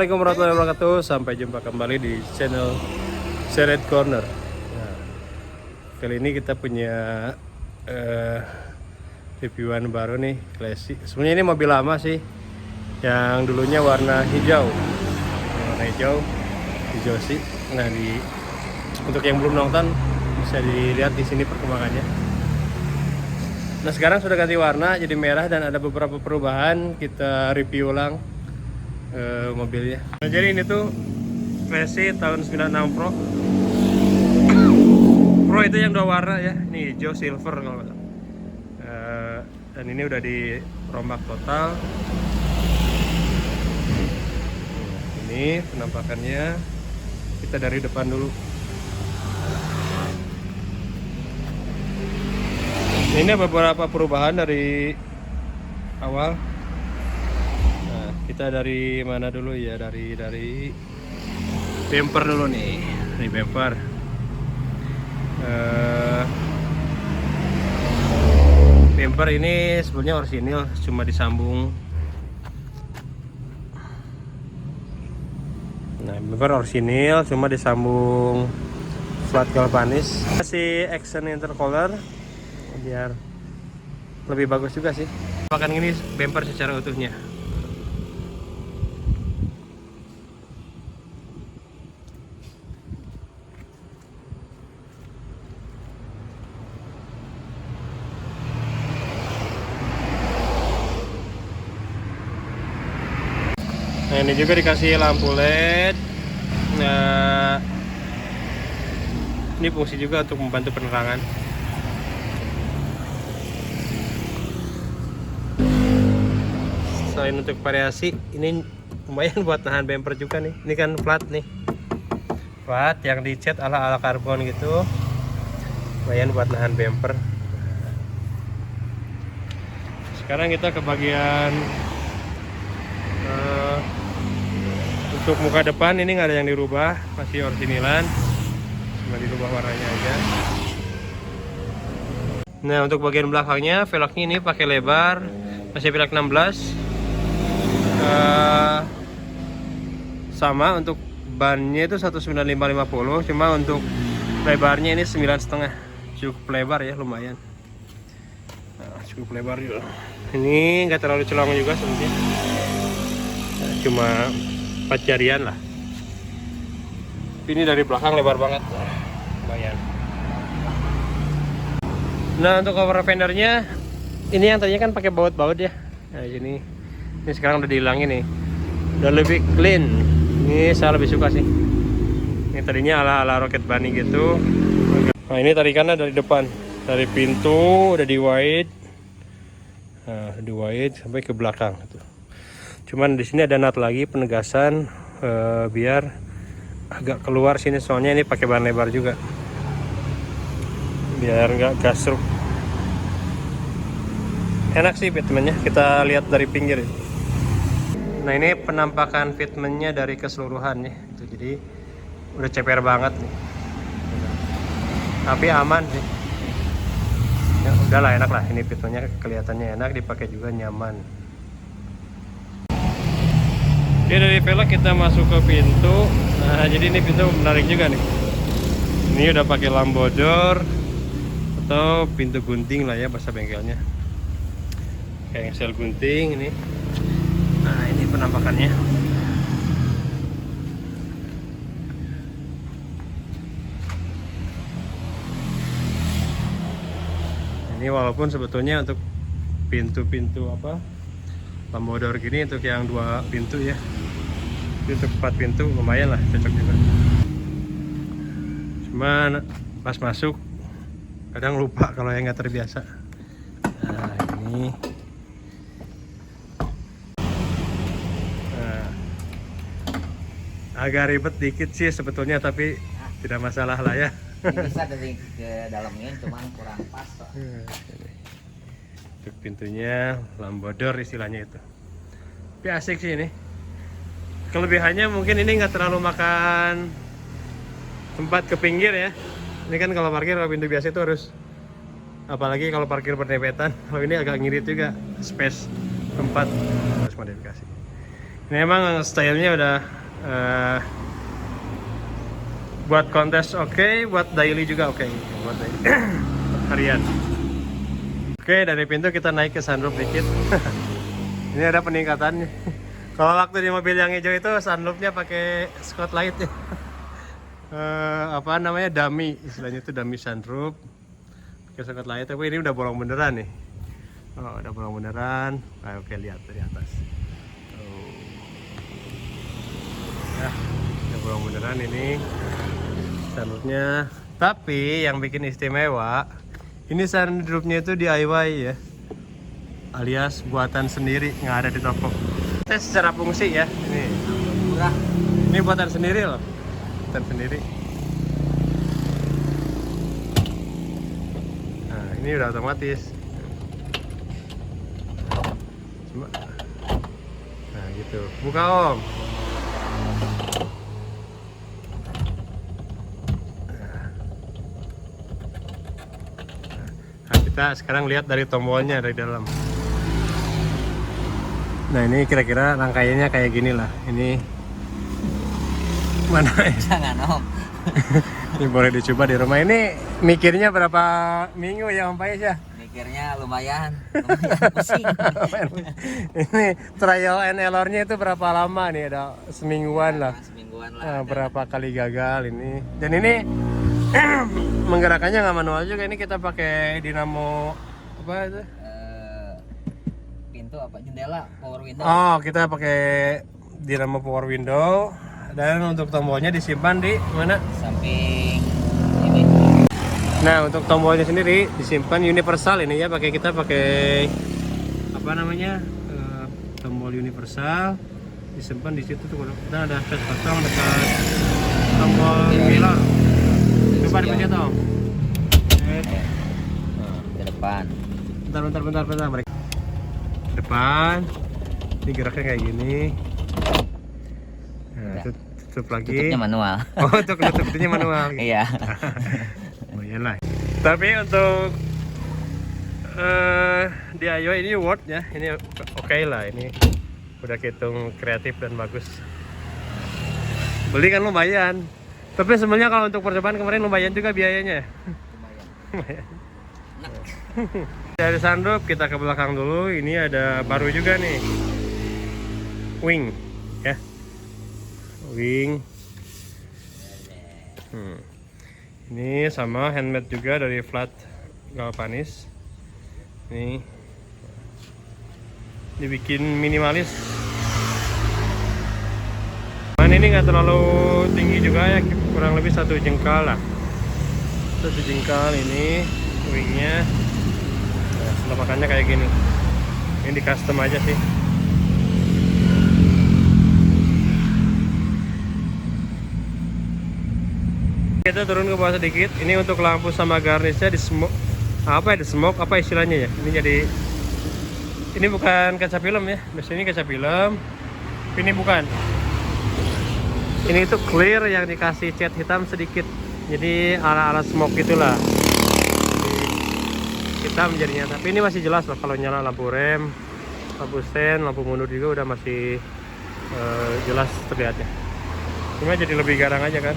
Assalamualaikum warahmatullahi wabarakatuh. Sampai jumpa kembali di channel Seret Corner. Nah, kali ini kita punya reviewan baru nih, Classy. Sebenarnya ini mobil lama sih, yang dulunya warna hijau. Warna hijau sih. Nah, untuk yang belum nonton bisa dilihat di sini perkembangannya. Nah, sekarang sudah ganti warna jadi merah dan ada beberapa perubahan. Kita review ulang mobilnya. Nah, jadi ini tuh Classy tahun 96 Pro. Pro itu yang dua warna ya. Ini hijau silver kalau nggak salah. Dan ini udah dirombak total. Ini penampakannya. Kita dari depan dulu. Ini beberapa perubahan dari awal. Nah, kita dari mana dulu ya? Dari bumper dulu nih. Dari bumper. Bumper ini sebenarnya orisinil, cuma disambung. Nah, bumper orisinil cuma disambung flat galvanis. Kasih action intercooler biar lebih bagus juga sih. Makan ini bumper secara utuhnya. Nah, ini juga dikasih lampu LED. Nah, ini fungsi juga untuk membantu penerangan. Selain untuk variasi, ini lumayan buat nahan bumper juga nih. Ini kan flat nih, flat yang dicat ala karbon gitu, lumayan buat nahan bumper. Sekarang kita ke bagian untuk muka depan. Ini nggak ada yang dirubah, masih orisinilan, cuma dirubah warnanya aja. Nah, untuk bagian belakangnya, velgnya ini pakai lebar, masih velg 16. Sama untuk bannya itu 195/50, cuma untuk lebarnya ini 9,5. Cukup lebar ya, lumayan. Nah, cukup lebar juga. Ini nggak terlalu celong juga sebenarnya, cuma 4 jarian lah. Ini dari belakang lebar banget, lumayan. Nah, untuk cover fendernya ini yang tadinya kan pakai baut-baut ya. Nah, ini sekarang udah dihilangin nih, udah lebih clean. Ini saya lebih suka sih. Ini tadinya ala Rocket Bunny gitu. Nah, ini tarikannya dari depan, dari pintu udah di wide. Nah, di wide sampai ke belakang gitu. Cuman di sini ada nut lagi penegasan, biar agak keluar sini, soalnya ini pakai ban lebar juga, biar nggak gasruk. Enak sih fitmentnya, kita lihat dari pinggir. Nah, ini penampakan fitmentnya dari keseluruhan nih. Itu jadi udah ceper banget nih, tapi aman sih. Ya udahlah, enak lah. Ini fitmentnya kelihatannya enak, dipakai juga nyaman. Oke, dari velg kita masuk ke pintu. Nah, jadi ini pintu menarik juga nih. Ini udah pakai lambodor atau pintu gunting lah ya bahasa bengkelnya. Kayak sel gunting ini. Nah, ini penampakannya. Ini walaupun sebetulnya untuk pintu-pintu lambodor gini, untuk yang 2 pintu ya, untuk 4 pintu lumayan lah, cocok juga. Cuman pas masuk kadang lupa kalau yang nggak terbiasa. Nah, ini agak ribet dikit sih sebetulnya, tapi tidak masalah lah ya. Bisa dari ke dalamnya, cuman kurang pas kok. Untuk pintunya lambodor istilahnya itu. Tapi asik sih ini. Kelebihannya mungkin ini nggak terlalu makan tempat ke pinggir ya. Ini kan kalau parkir, kalau pintu biasa itu harus, apalagi kalau parkir berdempetan. Kalau ini agak ngirit juga, space tempat harus modifikasi. Ini emang stylenya udah buat kontes oke, buat daily juga oke. Buat daily. Harian. Oke, dari pintu kita naik ke sunroof dikit. Ini ada peningkatannya. Kalau waktu di mobil yang hijau itu sunroofnya pakai spotlight ya. Apa namanya, dummy, istilahnya itu dummy sunroof. Pakai spotlight, tapi ini udah bolong beneran nih. Oh, udah bolong beneran. Nah, oke, lihat dari atas. Udah bolong beneran ini sunroofnya. Tapi yang bikin istimewa, ini sunroofnya itu DIY ya, alias buatan sendiri, nggak ada di toko. Tes secara fungsi ya, ini Murah. ini buatan sendiri loh, buatan sendiri. Nah, ini udah otomatis. Nah gitu, buka om. Kita sekarang lihat dari tombolnya dari dalam. Nah ini kira-kira rangkaiannya kayak gini lah. Ini mana ya? Jangan om. Ini boleh dicoba di rumah. Ini mikirnya berapa minggu ya Om Pais ya? Mikirnya lumayan pusing. Ini trial and error-nya itu berapa lama nih? Ada semingguan lah. Semingguan lah. Nah, berapa kali gagal ini. Dan ini menggerakkannya nggak manual juga, ini kita pakai dinamo apa itu? Pintu apa, jendela power window. Oh, kita pakai dinamo power window. Dan untuk tombolnya disimpan di mana? Samping ini. Nah, untuk tombolnya sendiri disimpan universal ini ya, kita pakai apa namanya? Tombol universal disimpan di situ tuh. Dan ada flash kosong dekat tombol pilar. Coba dipencet Om. Ke depan. Bentar. Mereka depan. Ini geraknya kayak gini. Nah, tutup lagi. Tutupnya manual. Oh, untuk tutupnya manual. Iya. Lumayan lah. Tapi untuk DIY ini worth ya. Ini oke lah. Ini udah hitung kreatif dan bagus. Beli kan lumayan. Tapi sebenarnya kalau untuk percobaan kemarin lumayan juga biayanya. Lumayan. Dari sunroof kita ke belakang dulu. Ini ada baru juga nih, wing ya, wing. Ini sama handmade juga dari flat galvanis. Ini dibikin minimalis. Ini nggak terlalu tinggi juga ya, kurang lebih 1 jengkal lah. 1 jengkal ini wingnya. Nah, penampakannya kayak gini. Ini di custom aja sih. Kita turun ke bawah sedikit. Ini untuk lampu sama garnisnya di smoke. Apa ya, di smoke apa istilahnya ya? Ini jadi, ini bukan kaca film ya. Biasanya ini kaca film. Ini bukan. Ini itu clear yang dikasih cat hitam sedikit. Jadi ala-ala smoke gitulah. Hitam jadinya. Tapi ini masih jelas loh kalau nyala lampu rem, lampu sen, lampu mundur juga udah masih jelas terlihatnya. Cuma jadi lebih garang aja kan.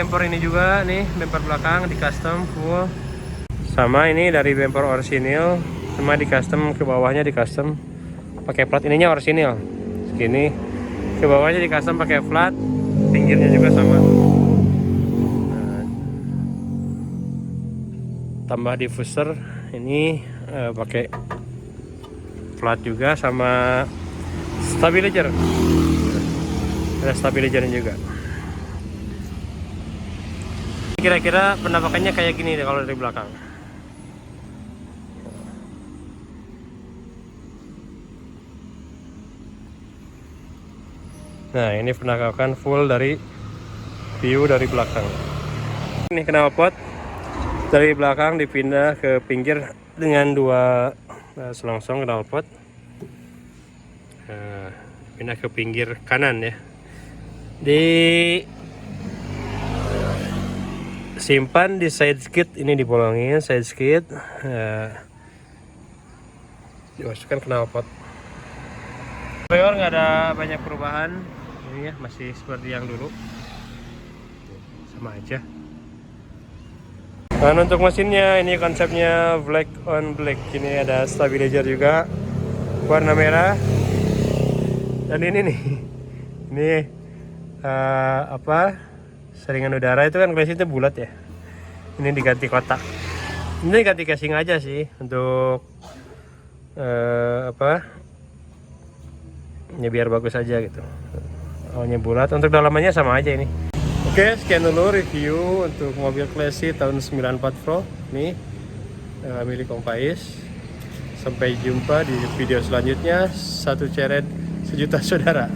Bumper ini juga nih, bumper belakang di custom full. Sama ini dari bumper orisinil, cuma di custom ke bawahnya di custom pakai plat. Ininya orisinil segini, ke bawahnya di custom pakai plat, pinggirnya juga sama. Nah, tambah diffuser ini pakai plat juga, sama stabilizer, ada stabilizernya juga. Kira-kira penampakannya kayak gini deh kalau dari belakang. Nah, ini penampakan full dari view dari belakang. Ini knalpot dari belakang dipindah ke pinggir dengan 2 selongsong knalpot. Pindah ke pinggir kanan ya. Simpan di side skid, ini dibolongin side skid. dimasukkan knalpot. Interior nggak ada banyak perubahan, ini ya masih seperti yang dulu, sama aja. Dan untuk mesinnya ini konsepnya black on black. Ini ada stabilizer juga warna merah. Dan ini nih, ini saringan udara itu kan klasik itu bulat ya. Ini diganti kotak. Ini diganti casing aja sih untuk ya biar bagus aja gitu. Awalnya bulat, untuk dalamannya sama aja ini. Oke, sekian dulu review untuk mobil klasik tahun 94 Pro nih milik Om Faiz. Sampai jumpa di video selanjutnya. Satu ceret sejuta saudara.